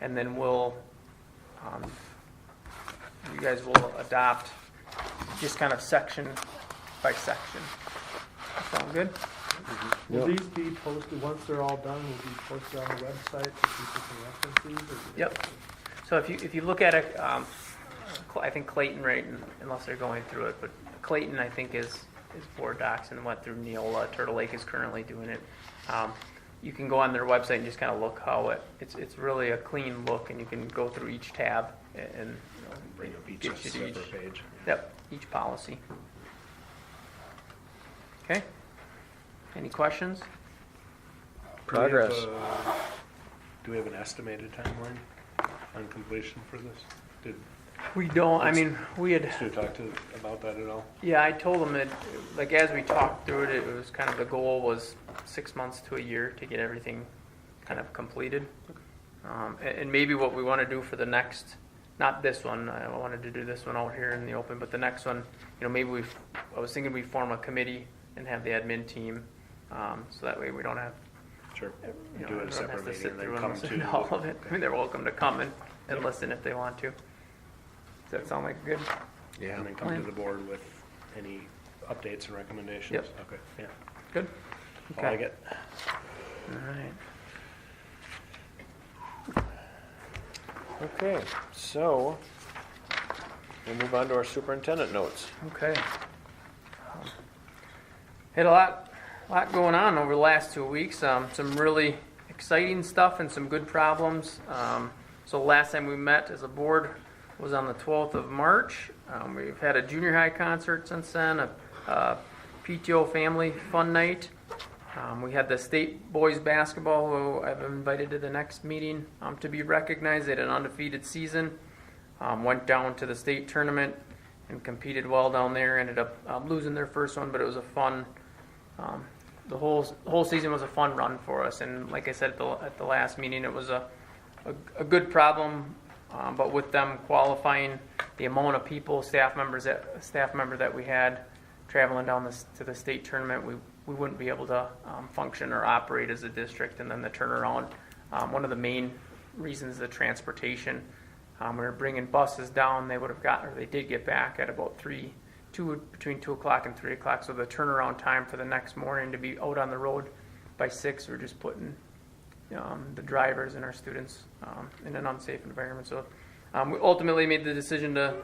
and then you guys will adopt just kind of section by section. Sound good? Will these be posted, once they're all done, will be posted on the website so people can reference these? Or- Yep. So if you look at it, I think Clayton, right, unless they're going through it, but Clayton, I think, is board docs and went through Neola. Turtle Lake is currently doing it. You can go on their website and just kind of look how it's really a clean look, and you can go through each tab and Bring up each get you to separate page. Yep, each policy. Okay. Any questions? Progress. Do we have an estimated timeline on completion for this? Did We don't. I mean, we had. Stu talk about that at all? Yeah, I told them that, like, as we talked through it, it was kind of the goal was 6 months to a year to get everything kind of completed. And maybe what we want to do for the next, not this one, I wanted to do this one out here in the open, but the next one, maybe I was thinking we form a committee and have the admin team, so that way we don't have, Sure. do Do it everyone a has separate to meeting sit and through then and come listen to to all of it. I mean, they're welcome to come and listen if they want to. Does that sound like good? Yeah. And then come to the board with any updates and recommendations? Yep. Okay, yeah. Good? I like it. All right. Okay, so we'll move on to our superintendent notes. Okay. Had a lot going on over the last 2 weeks. Some really exciting stuff and some good problems. So last time we met as a board was on the 12th of March. We've had a junior high concert since then, a PTO family fun night. We had the state boys basketball, who I've invited to the next meeting to be recognized. They had an undefeated season. Went down to the state tournament and competed well down there. Ended up losing their first one, but it was a fun. The whole season was a fun run for us. And like I said at the last meeting, it was a good problem. But with them qualifying, the amount of people, staff member that we had traveling down to the state tournament, we wouldn't be able to function or operate as a district. And then the turnaround, one of the main reasons, the transportation. We were bringing buses down. They did get back at about between 2 o'clock and 3 o'clock. So the turnaround time for the next morning to be out on the road by 6, we're just putting the drivers and our students in an unsafe environment. So we ultimately made the decision to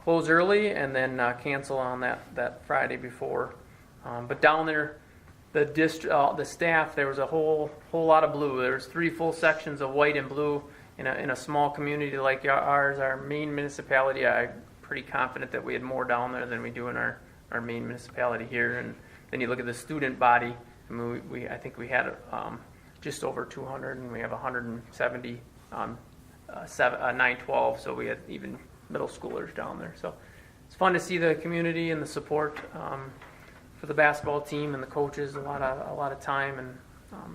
close early and then cancel on that Friday before. But down there, the staff, there was a whole lot of blue. There was 3 full sections of white and blue in a small community like ours, our main municipality. I'm pretty confident that we had more down there than we do in our main municipality here. And then you look at the student body. I mean, I think we had just over 200, and we have 170 912. So we had even middle schoolers down there. So it's fun to see the community and the support for the basketball team and the coaches. A lot of time and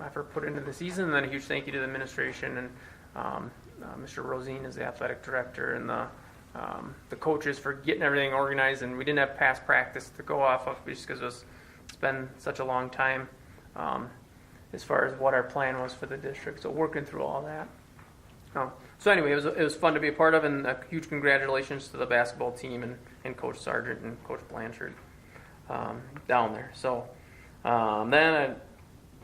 effort put into the season. And then a huge thank you to the administration and Mr. Rosine is the athletic director, and the coaches for getting everything organized. And we didn't have past practice to go off of just because it's been such a long time. as far as what our plan was for the district. So working through all that. So anyway, it was fun to be a part of, and a huge congratulations to the basketball team and Coach Sargent and Coach Blanchard down there. So then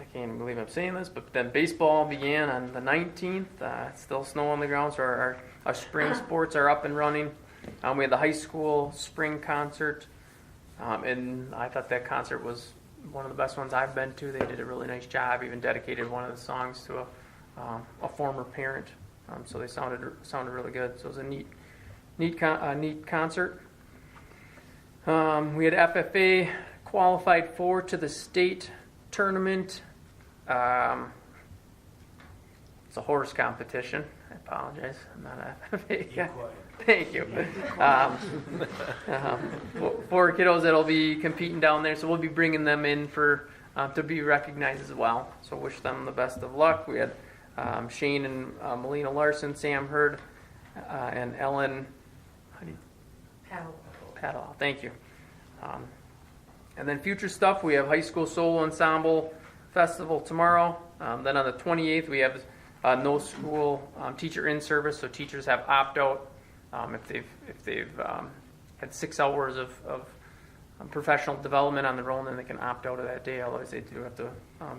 I can't believe I'm saying this, but then baseball began on the 19th. It's still snow on the ground, so our spring sports are up and running. We had the high school spring concert, and I thought that concert was one of the best ones I've been to. They did a really nice job, even dedicated one of the songs to a former parent. So they sounded really good. So it was a neat concert. We had FFA qualified to the state tournament. It's a horse competition. I apologize. I'm not an FFA guy. Thank you. 4 kiddos that'll be competing down there, so we'll be bringing them in for to be recognized as well. So wish them the best of luck. We had Shane and Melina Larson, Sam Hurd, and Ellen Paddle. Thank you. And then future stuff, we have High School Solo Ensemble Festival tomorrow. Then on the 28th, we have no school teacher in service, so teachers have opt-out if they've had 6 hours of professional development on their own, then they can opt out of that day. Otherwise, they do have to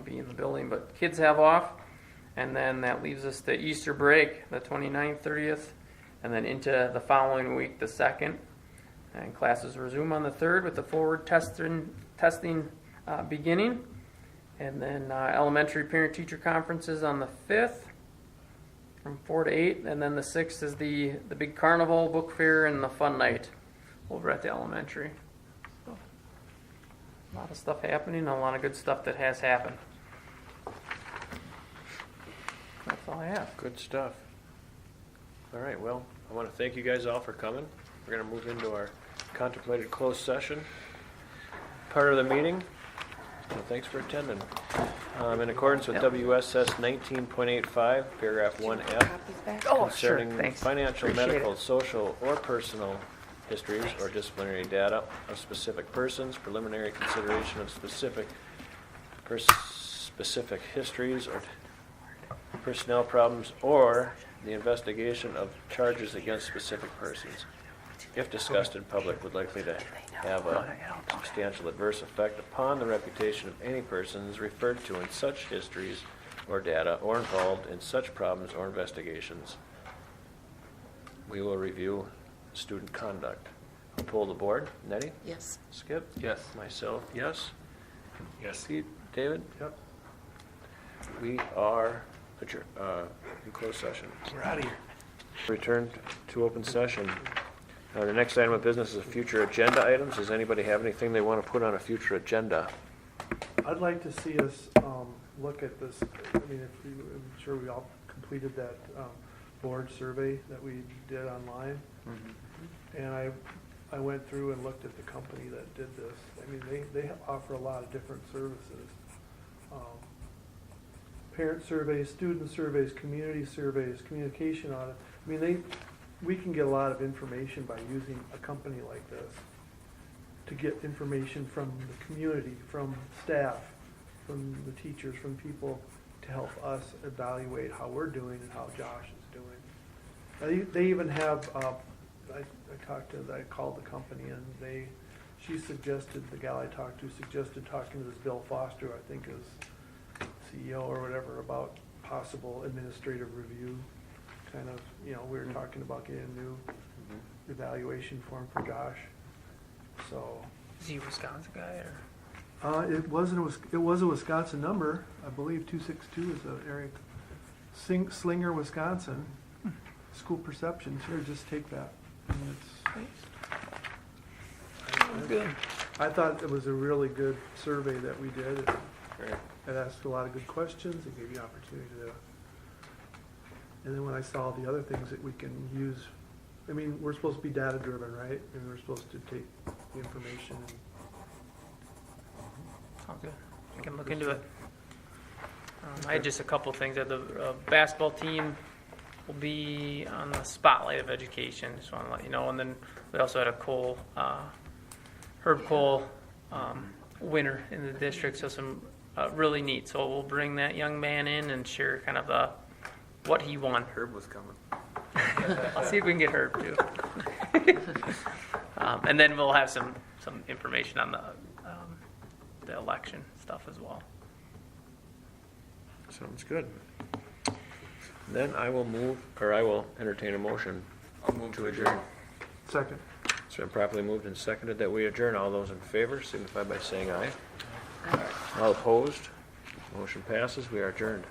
be in the building. But kids have off, and then that leaves us the Easter break, the 29th, 30th, and then into the following week, the 2nd. And classes resume on the 3rd with the forward testing beginning. And then elementary parent-teacher conferences on the 5th from 4 to 8. And then the 6th is the big carnival, book fair, and the fun night over at the elementary. So, a lot of stuff happening, a lot of good stuff that has happened. That's all I have. Good stuff. All right, well, I want to thank you guys all for coming. We're going to move into our contemplated closed session part of the meeting. Well, thanks for attending. In accordance with WSS 19.85, paragraph 1F, concerning Thanks. financial, Appreciate medical, it. social, or personal histories or disciplinary data of specific persons, preliminary consideration of specific histories or personnel problems, or the investigation of charges against specific persons, if discussed in public, would likely to have a substantial adverse effect upon the reputation of any persons referred to in such histories or data or involved in such problems or investigations. We will review student conduct. I'll pull the board. Nettie? Yes. Skip? Yes. Myself, yes. Yes. Pete? David? Yep. We are in closed session. We're out of here. Return to open session. The next item of business is future agenda items. Does anybody have anything they want to put on a future agenda? I'd like to see us look at this. I mean, I'm sure we all completed that board survey that we did online. And I went through and looked at the company that did this. I mean, they offer a lot of different services. Parent surveys, student surveys, community surveys, communication audit. I mean, we can get a lot of information by using a company like this to get information from the community, from staff, from the teachers, from people to help us evaluate how we're doing and how Josh is doing. They even have, I called the company and the gal I talked to suggested talking to this Bill Foster, I think is CEO or whatever, about possible administrative review. Kind of, we were talking about getting a new evaluation form for Josh. So. Is he a Wisconsin guy or? It was a Wisconsin number, I believe 262 is the area. Slinger, Wisconsin. School perceptions. Here, just take that. Good. I thought it was a really good survey that we did. It asked a lot of good questions. It gave you opportunity to. And then when I saw the other things that we can use, I mean, we're supposed to be data driven, right? And we're supposed to take the information and. Sounds good. I can look into it. I had just a couple things. The basketball team will be on the spotlight of education. Just want to let you know. And then we also had a Herb Cole winner in the district. So some really neat. So we'll bring that young man in and share kind of what he won. Herb was coming. I'll see if we can get Herb too. And then we'll have some information on the election stuff as well. Sounds good. Then I will entertain a motion I'll move to adjourn. Second. It's been properly moved and seconded that we adjourn. All those in favor signify by saying aye. All opposed? Motion passes. We are adjourned.